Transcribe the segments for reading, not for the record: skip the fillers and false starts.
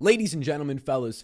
Ladies and gentlemen, fellas,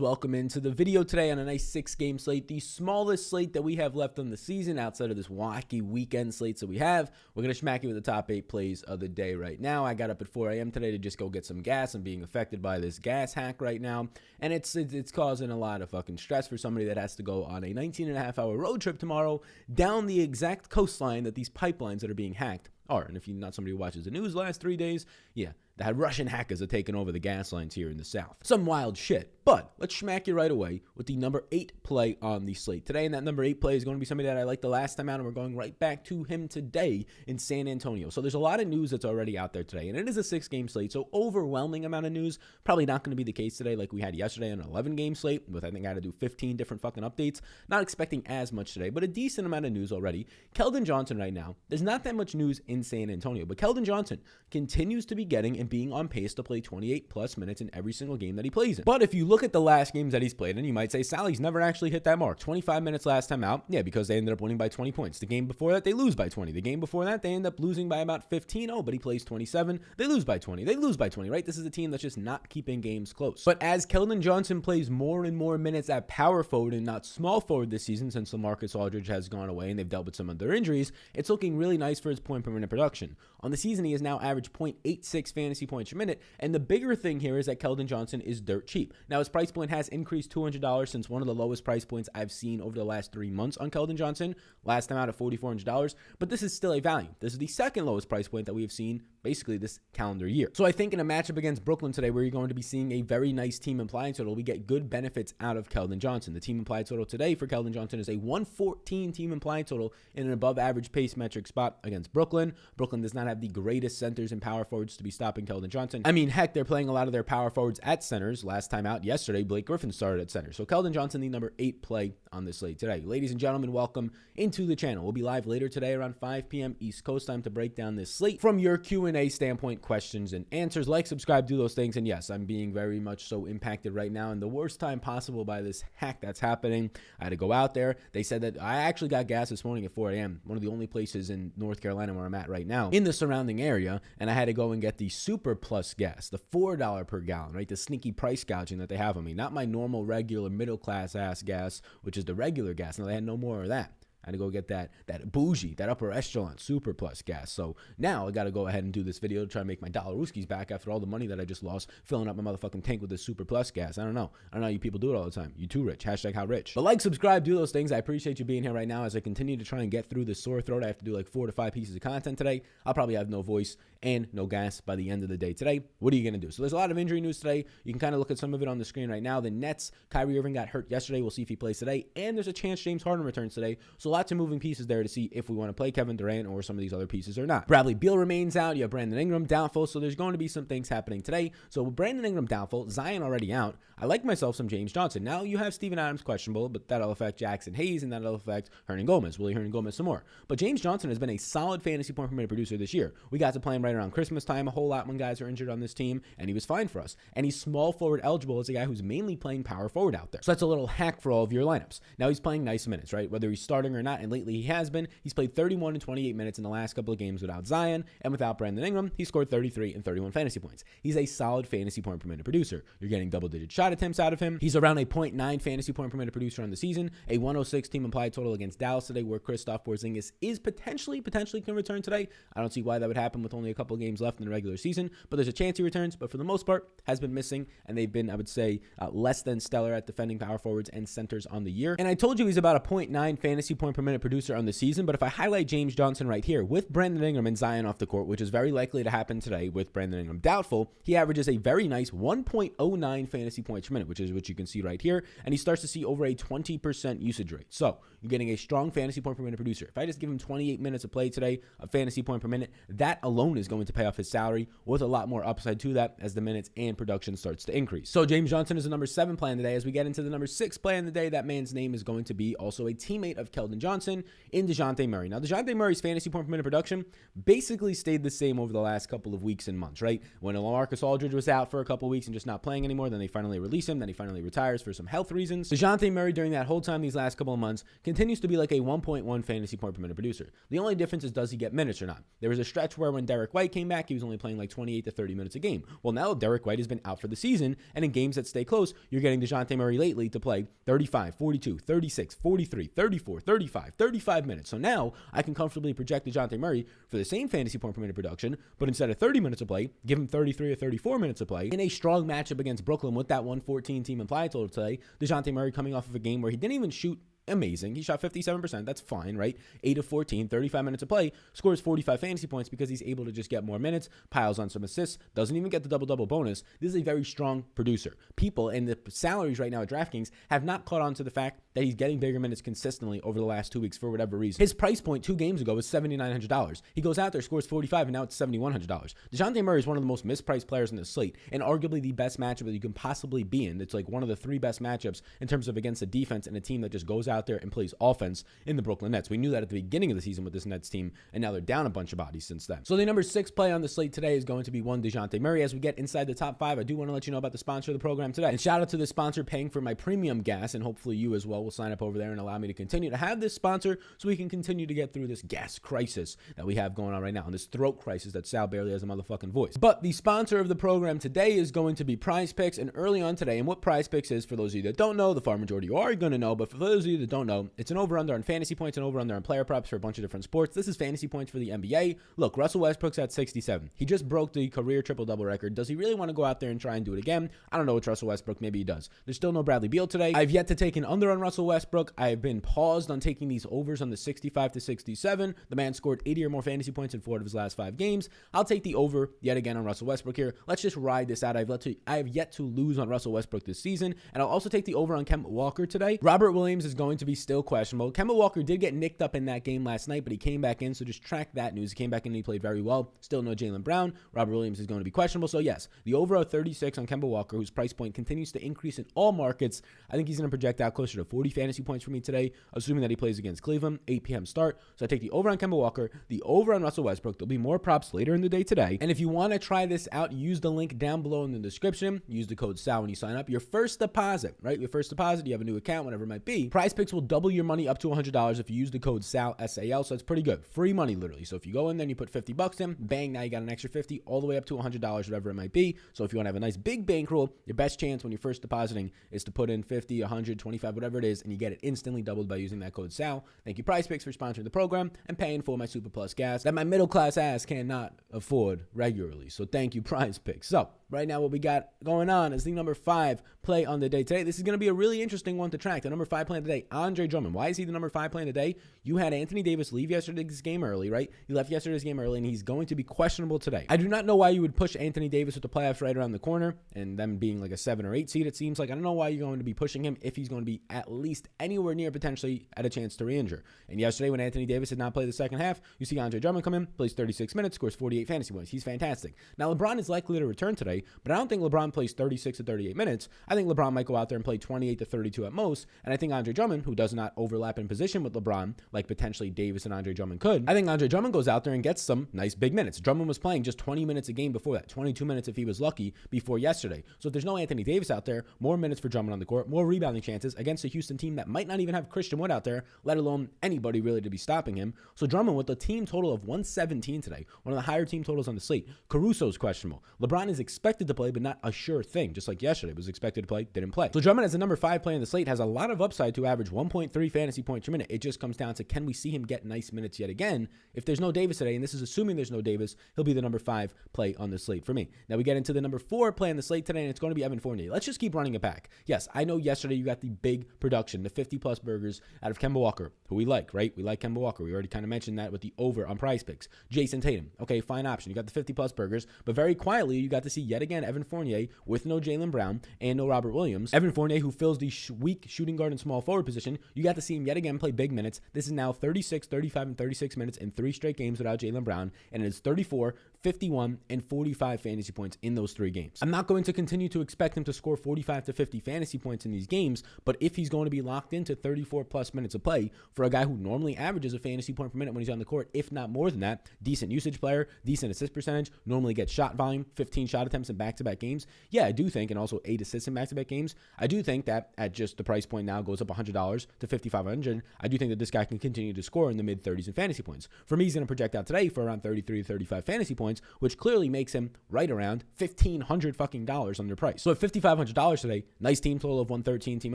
welcome into the video today on a nice 6-game slate, the smallest slate that we have left on the season outside of this wacky weekend slates that we have. We're going to smack you with the top 8 plays of the day right now. I got up at 4 a.m. today to just go get some gas. I'm being affected by this gas hack right now, and it's causing a lot of fucking stress for somebody that has to go on a 19.5-hour road trip tomorrow down the exact coastline that these pipelines that are being hacked are. And if you're not somebody who watches the news the last 3 days, yeah, the Russian hackers are taking over the gas lines here in the South. Some wild shit. But let's smack you right away with the number 8 play on the slate today. And that number 8 play is going to be somebody that I liked the last time out, and we're going right back to him today in San Antonio. So there's a lot of news that's already out there today, and it is a 6-game slate, so overwhelming amount of news. Probably not going to be the case today like we had yesterday on an 11-game slate with, I think, I had to do 15 different fucking updates. Not expecting as much today, but a decent amount of news already. Kelvin Johnson right now, there's not that much news in San Antonio, but Kelvin Johnson continues to be getting and being on pace to play 28-plus minutes in every single game that he plays in. But if you look at the last games that he's played in, you might say Sally's never actually hit that mark. 25 minutes last time out, yeah, because they ended up winning by 20 points. The game before that, they lose by 20. The game before that, they end up losing by about 15. Oh, but he plays 27. They lose by 20. They lose by 20, right? This is a team that's just not keeping games close. But as Kelvin Johnson plays more and more minutes at power forward and not small forward this season, since LaMarcus Aldridge has gone away and they've dealt with some of their injuries, it's looking really nice for his point per minute production. On the season, he has now averaged 0.86 fantasy points per minute, and the bigger thing here is that Kelvin Johnson is dirt cheap. Now, his price point has increased $200 since one of the lowest price points I've seen over the last 3 months on Kelvin Johnson, last time out at $4,400, but this is still a value. This is the second lowest price point that we have seen basically this calendar year. So I think in a matchup against Brooklyn today, where you're going to be seeing a very nice team implied total, we get good benefits out of Kelvin Johnson. The team implied total today for Kelvin Johnson is a 114 team implied total in an above average pace metric spot against Brooklyn. Brooklyn does not have the greatest centers and power forwards to be stopping Kelvin Johnson. I mean, heck, they're playing a lot of their power forwards at centers. Last time out yesterday, Blake Griffin started at center. So Kelvin Johnson, the number 8 play on this slate today. Ladies and gentlemen, welcome into the channel. We'll be live later today around 5 p.m. East Coast time to break down this slate from your Q&A standpoint, questions and answers. Like, subscribe, do those things. And yes, I'm being very much so impacted right now in the worst time possible by this hack that's happening. I had to go out there. They said that I actually got gas this morning at 4 a.m. One of the only places in North Carolina where I'm at right now in the surrounding area. And I had to go and get the Super Plus gas, the $4 per gallon, right? The sneaky price gouging that they have on me. Not my normal, regular, middle-class ass gas, which is the regular gas. No, they had no more of that. I had to go get that bougie, that upper echelon Super Plus gas. So now I got to go ahead and do this video to try to make my dollar rooskies back after all the money that I just lost filling up my motherfucking tank with this Super Plus gas. I don't know how you people do it all the time. You too rich. Hashtag how rich. But like, subscribe, do those things. I appreciate you being here right now as I continue to try and get through this sore throat. I have to do like 4 to 5 pieces of content today. I'll probably have no voice and no gas by the end of the day today. What are you going to do? So there's a lot of injury news today. You can kind of look at some of it on the screen right now. The Nets, Kyrie Irving got hurt yesterday. We'll see if he plays today. And there's a chance James Harden returns today. So lots of moving pieces there to see if we want to play Kevin Durant or some of these other pieces or not. Bradley Beal remains out. You have Brandon Ingram doubtful. So there's going to be some things happening today. So Brandon Ingram doubtful, Zion already out. I like myself some James Johnson. Now you have Steven Adams questionable, but that'll affect Jackson Hayes and that'll affect Hernan Gomez. Willie Hernan Gomez some more. But James Johnson has been a solid fantasy point per minute producer this year. We got to play him right around Christmas time a whole lot when guys are injured on this team, and he was fine for us. And he's small forward eligible as a guy who's mainly playing power forward out there. So that's a little hack for all of your lineups. Now he's playing nice minutes, right? Whether he's starting or not, and lately he has been. He's played 31 and 28 minutes in the last couple of games without Zion, and without Brandon Ingram, he scored 33 and 31 fantasy points. He's a solid fantasy point per minute producer. You're getting double-digit shot attempts out of him. He's around a 0.9 fantasy point per minute producer on the season, a 106 team implied total against Dallas today, where Kristaps Porzingis is potentially can return today. I don't see why that would happen with only a couple of games left in the regular season, but there's a chance he returns, but for the most part, has been missing, and they've been, I would say, less than stellar at defending power forwards and centers on the year. And I told you he's about a 0.9 fantasy point per minute producer on the season, but if I highlight James Johnson right here with Brandon Ingram and Zion off the court, which is very likely to happen today with Brandon Ingram doubtful, he averages a very nice 1.09 fantasy points per minute, which is what you can see right here, and he starts to see over a 20% usage rate. So you're getting a strong fantasy point per minute producer. If I just give him 28 minutes of play today, a fantasy point per minute, that alone is going to pay off his salary with a lot more upside to that as the minutes and production starts to increase. So James Johnson is the number 7 play in the day. As we get into the number 6 play in the day, that man's name is going to be also a teammate of Kelvin Johnson in Dejante Murray. Now, Dejante Murray's fantasy point per minute production basically stayed the same over the last couple of weeks and months, right? When LaMarcus Aldridge was out for a couple of weeks and just not playing anymore, then they finally release him, then he finally retires for some health reasons. Dejante Murray during that whole time these last couple of months continues to be like a 1.1 fantasy point per minute producer. The only difference is, does he get minutes or not? There was a stretch where when Derek White came back, he was only playing like 28 to 30 minutes a game. Well, now Derek White has been out for the season, and in games that stay close, you're getting Dejante Murray lately to play 35, 42, 36, 43, 34, 35 minutes. So now I can comfortably project Dejante Murray for the same fantasy point per minute production, but instead of 30 minutes of play, give him 33 or 34 minutes of play. In a strong matchup against Brooklyn with that 114 team implied total today, Dejante Murray coming off of a game where he didn't even shoot amazing. He shot 57%. That's fine, right? 8 of 14, 35 minutes of play, scores 45 fantasy points because he's able to just get more minutes, piles on some assists, doesn't even get the double-double bonus. This is a very strong producer. People and the salaries right now at DraftKings have not caught on to the fact that he's getting bigger minutes consistently over the last 2 weeks for whatever reason. His price point 2 games ago was $7,900. He goes out there, scores 45, and now it's $7,100. Dejante Murray is one of the most mispriced players in the slate and arguably the best matchup that you can possibly be in. It's like one of the 3 best matchups in terms of against a defense and a team that just goes out there and plays offense in the Brooklyn Nets. We knew that at the beginning of the season with this Nets team, and now they're down a bunch of bodies since then. So the number 6 play on the slate today is going to be one Dejante Murray. As we get inside the top 5, I do want to let you know about the sponsor of the program today. And shout out to the sponsor paying for my premium gas, and hopefully you as well will sign up over there and allow me to continue to have this sponsor so we can continue to get through this gas crisis that we have going on right now, and this throat crisis that Sal barely has a motherfucking voice. But the sponsor of the program today is going to be Prize Picks, and early on today, and what Prize Picks is, for those of you that don't know, the far majority you are going to know, but for those of you that don't know, it's an over-under on fantasy points and over-under on player props for a bunch of different sports. This is fantasy points for the NBA. Look, Russell Westbrook's at 67. He just broke the career triple-double record. Does he really want to go out there and try and do it again? I don't know. It's Russell Westbrook. Maybe he does. There's still no Bradley Beal today. I've yet to take an under on Russell Westbrook. I have been paused on taking these overs on the 65 to 67. The man scored 80 or more fantasy points in 4 of his last 5 games. I'll take the over yet again on Russell Westbrook here. Let's just ride this out. I have yet to lose on Russell Westbrook this season, and I'll also take the over on Kemba Walker today. Robert Williams is going to be still questionable. Kemba Walker did get nicked up in that game last night, but he came back in, so just track that news. He came back in and he played very well. Still no Jaylen Brown. Robert Williams is going to be questionable. So yes, the over of 36 on Kemba Walker, whose price point continues to increase in all markets. I think he's going to project out closer to 40 fantasy points for me today, assuming that he plays against Cleveland, 8 p.m. start. So I take the over on Kemba Walker, the over on Russell Westbrook. There'll be more props later in the day today. And if you want to try this out, use the link down below in the description. Use the code SAL when you sign up. Your first deposit, right? Your first deposit, you have a new account, whatever it might be. Prize Picks will double your money up to $100 if you use the code SAL, S-A-L. So it's pretty good. Free money, literally. So if you go in there and you put $50 in, bang, now you got an extra 50 all the way up to $100, whatever it might be. So if you want to have a nice big bankroll, your best chance when you're first depositing is to put in 50, 100, 25, whatever it is, and you get it instantly doubled by using that code SAL. Thank you, Prize Picks, for sponsoring the program and paying for my Super Plus gas that my middle class ass cannot afford regularly. So thank you, Prize Picks. So right now what we got going on is the number 5 play on the day today. This is going to be a really interesting one to track. The number 5 play today, Andre Drummond. Why is he the number 5 play today? You had Anthony Davis leave yesterday's game early, right? He left yesterday's game early, and he's going to be questionable today. I do not know why you would push Anthony Davis with the playoffs right around the corner and them being like a 7 or 8 seed, it seems like. I don't know why you're going to be pushing him if he's going to be at least anywhere near potentially at a chance to re-injure. And yesterday when Anthony Davis did not play the second half, you see Andre Drummond come in, plays 36 minutes, scores 48 fantasy points. He's fantastic. Now LeBron is likely to return today, but I don't think LeBron plays 36 to 38 minutes. I think LeBron might go out there and play 28 to 32 at most. And I think Andre Drummond, who does not overlap in position with LeBron like potentially Davis and Andre Drummond could, I think Andre Drummond goes out there and gets some nice big minutes. Drummond was playing just 20 minutes a game before that, 22 minutes if he was lucky before yesterday. So if there's no Anthony Davis out there, more minutes for Drummond on the court, more rebounding chances against a Houston team that might not even have Christian Wood out there, let alone anybody really to be stopping him. So Drummond with a team total of 117 today, one of the higher team totals on the slate. Caruso's questionable. LeBron is expected to play, but not a sure thing. Just like yesterday, was expected to play, didn't play. So Drummond as the number 5 play on the slate has a lot of upside to average 1.3 fantasy points per minute. It just comes down to, can we see him get nice minutes yet again? If there's no Davis today, and this is assuming there's no Davis, he'll be the number 5 play on the slate for me. Now we get into the number 4 play on the slate today, and it's going to be Evan Fournier. Let's just keep running it back. Yes, I know yesterday you got the big production, the 50-plus burgers out of Kemba Walker, who we like, right? We like Kemba Walker. We already kind of mentioned that with the over on Prize Picks. Jason Tatum, okay, fine option. You got the 50-plus burgers, but very quietly, you got to see yet again Evan Fournier with no Jaylen Brown and no Robert Williams. Evan Fournier, who fills the weak shooting guard and small forward position, you got to see him yet again play big minutes. This is now 36, 35, and 36 minutes in 3 straight games without Jaylen Brown, and it is 34, 51, and 45 fantasy points in those 3 games. I'm not going to continue to expect him to score 45 to 50 fantasy points in these games, but if he's going to be locked into 34-plus minutes of play for a guy who normally averages a fantasy point per minute when he's on the court, if not more than that, decent usage player, decent assist percentage, normally gets shot volume, 15 shot attempts in back-to-back games, yeah, I do think, and also 8 assists in back-to-back games, I do think that at just the price point now goes up $100 to $5,500, I do think that this guy can continue to score in the mid-30s in fantasy points. For me, he's going to project out today for around 33 to 35 fantasy points, points, which clearly makes him right around $1,500 fucking dollars underpriced. So at $5,500 today, nice team total of 113 team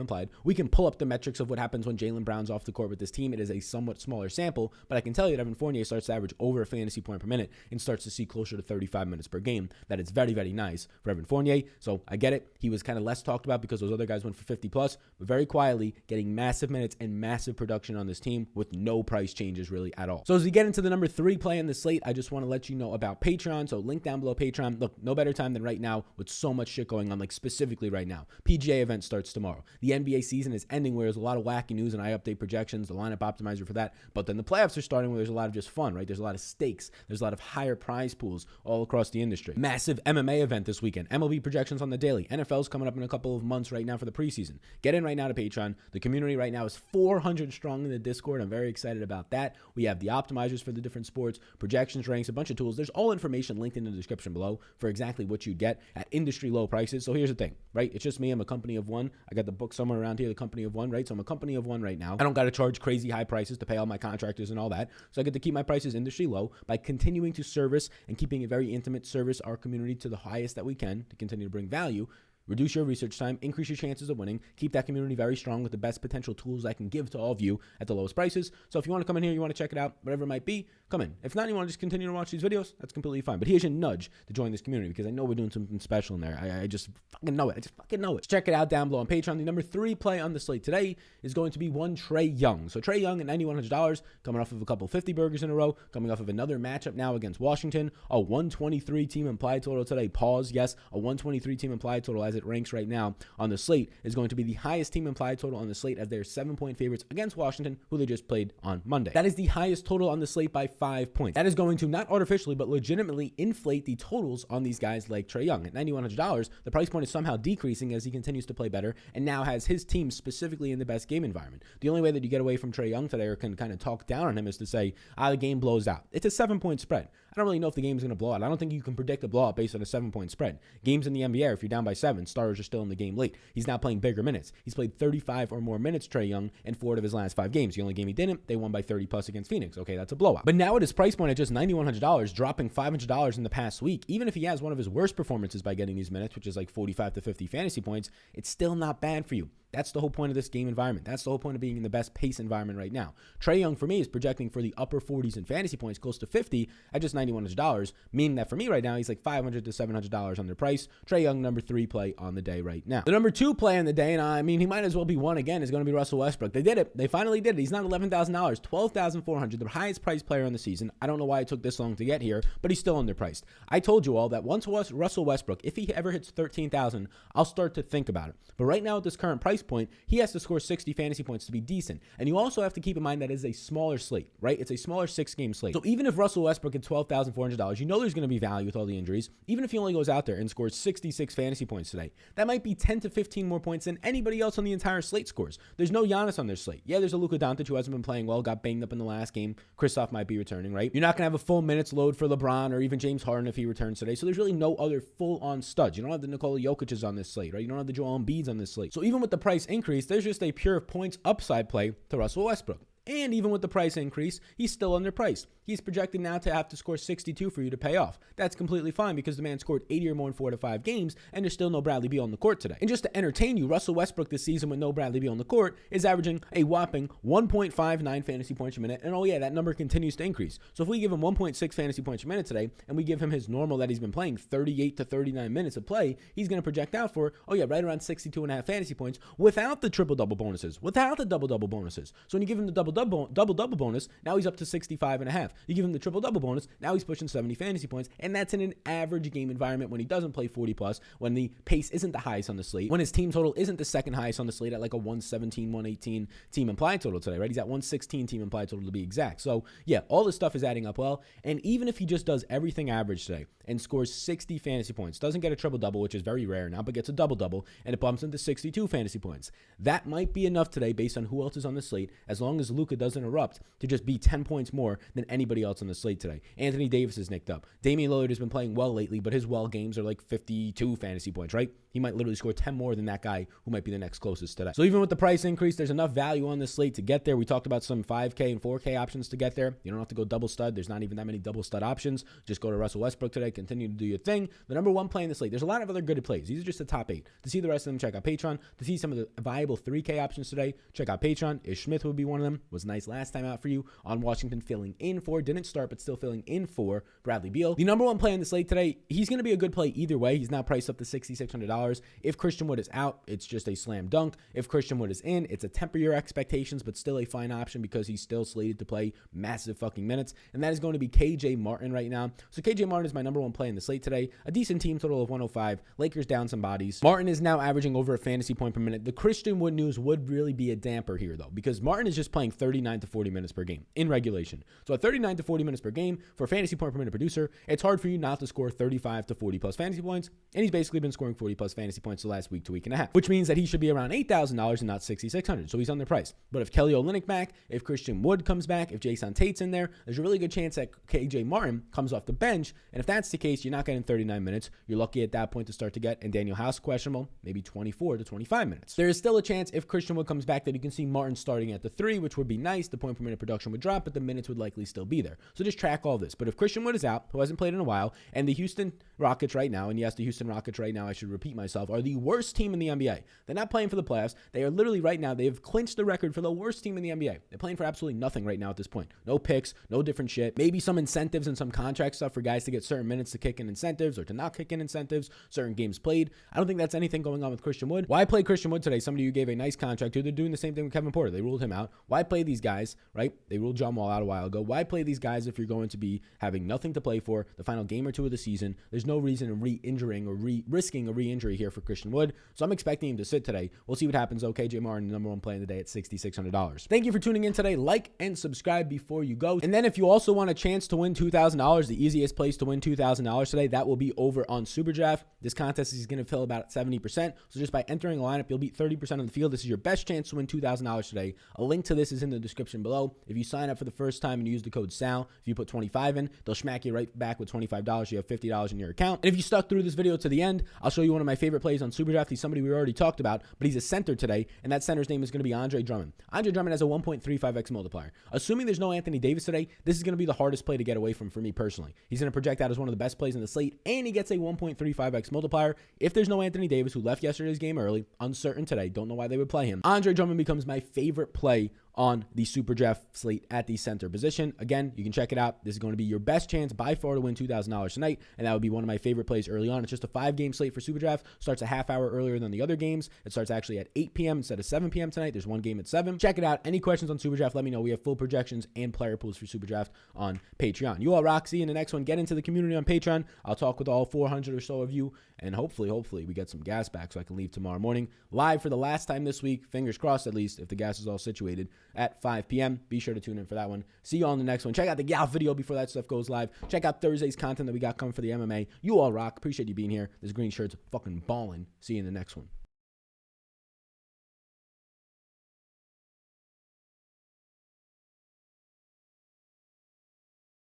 implied. We can pull up the metrics of what happens when Jaylen Brown's off the court with this team. It is a somewhat smaller sample, but I can tell you that Evan Fournier starts to average over a fantasy point per minute and starts to see closer to 35 minutes per game. That is very, very nice for Evan Fournier. So I get it. He was kind of less talked about because those other guys went for 50 plus, but very quietly getting massive minutes and massive production on this team with no price changes really at all. So as we get into the number 3 play on the slate, I just want to let you know about Patreon. So link down below Patreon. Look, no better time than right now with so much shit going on, like specifically right now. PGA event starts tomorrow. The NBA season is ending where there's a lot of wacky news and I update projections, the lineup optimizer for that. But then the playoffs are starting where there's a lot of just fun, right? There's a lot of stakes. There's a lot of higher prize pools all across the industry. Massive MMA event this weekend. MLB projections on the daily. NFL's coming up in a couple of months right now for the preseason. Get in right now to Patreon. The community right now is 400 strong in the Discord. I'm very excited about that. We have the optimizers for the different sports, projections, ranks, a bunch of tools. There's all information linked in the description below for exactly what you get at industry low prices. So here's the thing, right? It's just me. I'm a company of one. I got the book somewhere around here, the company of one, right? So I'm a company of one right now. I don't got to charge crazy high prices to pay all my contractors and all that. So I get to keep my prices industry low by continuing to service and keeping a very intimate service our community to the highest that we can to continue to bring value. Reduce your research time, increase your chances of winning, keep that community very strong with the best potential tools I can give to all of you at the lowest prices. So if you want to come in here, you want to check it out, whatever it might be, come in. If not, you want to just continue to watch these videos, that's completely fine. But here's your nudge to join this community because I know we're doing something special in there. I just fucking know it. I just fucking know it. So check it out down below on Patreon. The number 3 play on the slate today is going to be one Trae Young. So Trae Young at $9,100, coming off of a couple 50 burgers in a row, coming off of another matchup now against Washington. A 123 team implied total today. Pause. Yes, a 123 team implied total as it ranks right now on the slate is going to be the highest team implied total on the slate as they're 7-point favorites against Washington, who they just played on Monday. That is the highest total on the slate by 5 points. That is going to not artificially, but legitimately inflate the totals on these guys like Trae Young. At $9,100, the price point is somehow decreasing as he continues to play better and now has his team specifically in the best game environment. The only way that you get away from Trae Young today or can kind of talk down on him is to say, the game blows out. It's a 7-point spread. I don't really know if the game's going to blow out. I don't think you can predict a blowout based on a 7-point spread. Games in the NBA, if you're down by 7, starters are still in the game late. He's now playing bigger minutes. He's played 35 or more minutes, Trae Young, in 4 of his last 5 games. The only game he didn't, they won by 30 plus against Phoenix. Okay, that's a blowout. But now at his price point at just $9,100, dropping $500 in the past week, even if he has one of his worst performances by getting these minutes, which is like 45 to 50 fantasy points, it's still not bad for you. That's the whole point of this game environment. That's the whole point of being in the best pace environment right now. Trae Young, for me, is projecting for the upper 40s in fantasy points, close to 50 at just $9,100, meaning that for me right now, he's like $500 to $700 under price. Trae Young, number 3 play on the day right now. The number 2 play on the day, and I mean, he might as well be one again, is going to be Russell Westbrook. They did it. They finally did it. He's not $11,000, $12,400, the highest priced player on the season. I don't know why it took this long to get here, but he's still underpriced. I told you all that once Russell Westbrook, if he ever hits 13,000, I'll start to think about it. But right now at this current price point, he has to score 60 fantasy points to be decent. And you also have to keep in mind that it is a smaller slate, right? It's a smaller 6-game slate. So even if Russell Westbrook at $12,400, you know there's going to be value with all the injuries. Even if he only goes out there and scores 66 fantasy points today, that might be 10 to 15 more points than anybody else on the entire slate scores. There's no Giannis on their slate. Yeah, there's a Luka Doncic who hasn't been playing well, got banged up in the last game. Kristaps might be returning, right? You're not going to have a full minutes load for LeBron or even James Harden if he returns today. So there's really no other full-on studs. You don't have the Nikola Jokic's on this slate, right? You don't have the Joel Embiid's on this slate. So even with the price increase, there's just a pure points upside play to Russell Westbrook. And even with the price increase, he's still underpriced. He's projected now to have to score 62 for you to pay off. That's completely fine because the man scored 80 or more in 4 to 5 games, and there's still no Bradley Beal on the court today. And just to entertain you, Russell Westbrook this season with no Bradley Beal on the court is averaging a whopping 1.59 fantasy points a minute. And oh yeah, that number continues to increase. So if we give him 1.6 fantasy points a minute today, and we give him his normal that he's been playing, 38 to 39 minutes of play, he's going to project out for, right around 62.5 fantasy points without the triple-double bonuses, without the double-double bonuses. So when you give him the double-double bonus, now he's up to 65.5. You give him the triple-double bonus, now he's pushing 70 fantasy points, and that's in an average game environment when he doesn't play 40 plus, when the pace isn't the highest on the slate, when his team total isn't the second highest on the slate at like a 117, 118 team implied total today, right? He's at 116 team implied total to be exact. So yeah, all this stuff is adding up well, and even if he just does everything average today and scores 60 fantasy points. Doesn't get a triple-double, which is very rare now, but gets a double-double, and it bumps into 62 fantasy points. That might be enough today based on who else is on the slate, as long as Luka doesn't erupt, to just be 10 points more than anybody else on the slate today. Anthony Davis is nicked up. Damian Lillard has been playing well lately, but his well games are like 52 fantasy points, right? He might literally score 10 more than that guy who might be the next closest today. So even with the price increase, there's enough value on this slate to get there. We talked about some 5K and 4K options to get there. You don't have to go double stud. There's not even that many double stud options. Just go to Russell Westbrook today. Continue to do your thing. The number one play in the slate. There's a lot of other good plays. These are just the top 8. To see the rest of them, check out Patreon. To see some of the viable 3K options today, check out Patreon. Ish Smith would be one of them. Was nice last time out for you. On Washington filling in for. Didn't start, but still filling in for Bradley Beal. The number one play in the slate today, he's going to be a good play either way. He's now priced up to $6,600. If Christian Wood is out, it's just a slam dunk. If Christian Wood is in, it's a temper your expectations, but still a fine option because he's still slated to play massive fucking minutes. And that is going to be KJ Martin right now. So KJ Martin is my number one play in the slate today. A decent team total of 105. Lakers down some bodies. Martin is now averaging over a fantasy point per minute. The Christian Wood news would really be a damper here though, because Martin is just playing 39 to 40 minutes per game in regulation. So at 39 to 40 minutes per game for a fantasy point per minute producer, it's hard for you not to score 35 to 40 plus fantasy points. And he's basically been scoring 40 plus fantasy points the last week to week and a half, which means that he should be around $8,000 and not $6,600. So he's underpriced. But if Kelly Olynyk back, if Christian Wood comes back, if Jason Tate's in there, there's a really good chance that KJ Martin comes off the bench. And if that's the case, you're not getting 39 minutes. You're lucky at that point to start to get, and Daniel House questionable, maybe 24 to 25 minutes. There is still a chance if Christian Wood comes back that you can see Martin starting at the 3, which would be nice. The point per minute production would drop, but the minutes would likely still be there. So just track all this. But if Christian Wood is out, who hasn't played in a while, and the Houston Rockets right now, and yes, the Houston Rockets right now, I should repeat myself, are the worst team in the NBA. They're not playing for the playoffs. They are literally right now, they have clinched the record for the worst team in the NBA. They're playing for absolutely nothing right now at this point. No picks, no different shit. Maybe some incentives and some contract stuff for guys to get certain minutes to kick in incentives or to not kick in incentives, certain games played. I don't think that's anything going on with Christian Wood. Why play Christian Wood today? Somebody who gave a nice contract to. They're doing the same thing with Kevin Porter. They ruled him out. Why play these guys, right? They ruled John Wall out a while ago. Why play these guys if you're going to be having nothing to play for the final game or two of the season? There's no reason in re-injuring or risking a re-injury here for Christian Wood. So I'm expecting him to sit today. We'll see what happens. Okay, KJ Martin, the number one play in the day at $6,600. Thank you for tuning in today. Like and subscribe before you go. And then if you also want a chance to win $2,000, the easiest place to win $2,000 today, that will be over on SuperDraft. This contest is going to fill about 70%. So just by entering a lineup, you'll beat 30% of the field. This is your best chance to win $2,000 today. A link to this is in the description below. If you sign up for the first time and use the code SAL, if you put 25 in, they'll smack you right back with $25. You have $50 in your account. And if you stuck through this video to the end, I'll show you one of my favorite plays on SuperDraft. He's somebody we already talked about, but he's a center today, and that center's name is going to be Andre Drummond. Andre Drummond has a 1.35x multiplier. Assuming there's no Anthony Davis today, this is going to be the hardest play to get away from for me personally. He's going to project out as one of the best plays in the slate, and he gets a 1.35x multiplier. If there's no Anthony Davis, who left yesterday's game early, uncertain today, don't know why they would play him, Andre Drummond becomes my favorite play on the SuperDraft slate at the center position. Again, you can check it out. This is going to be your best chance by far to win $2,000 tonight, and that would be one of my favorite plays early on. It's just a 5-game slate for SuperDraft. Starts a half hour earlier than the other games. It starts actually at 8 p.m. instead of 7 p.m. tonight. There's one game at 7. Check it out. Any questions on SuperDraft, let me know. We have full projections and player pools for SuperDraft on Patreon. You all rock. See you in the next one. Get into the community on Patreon. I'll talk with all 400 or so of you, and hopefully we get some gas back so I can leave tomorrow morning live for the last time this week. Fingers crossed, at least, if the gas is all situated at 5 p.m. Be sure to tune in for that one. See you all in the next one. Check out the Gal video before that stuff goes live. Check out Thursday's content that we got coming for the MMA. You all rock. Appreciate you being here. This green shirt's fucking ballin'. See you in the next one.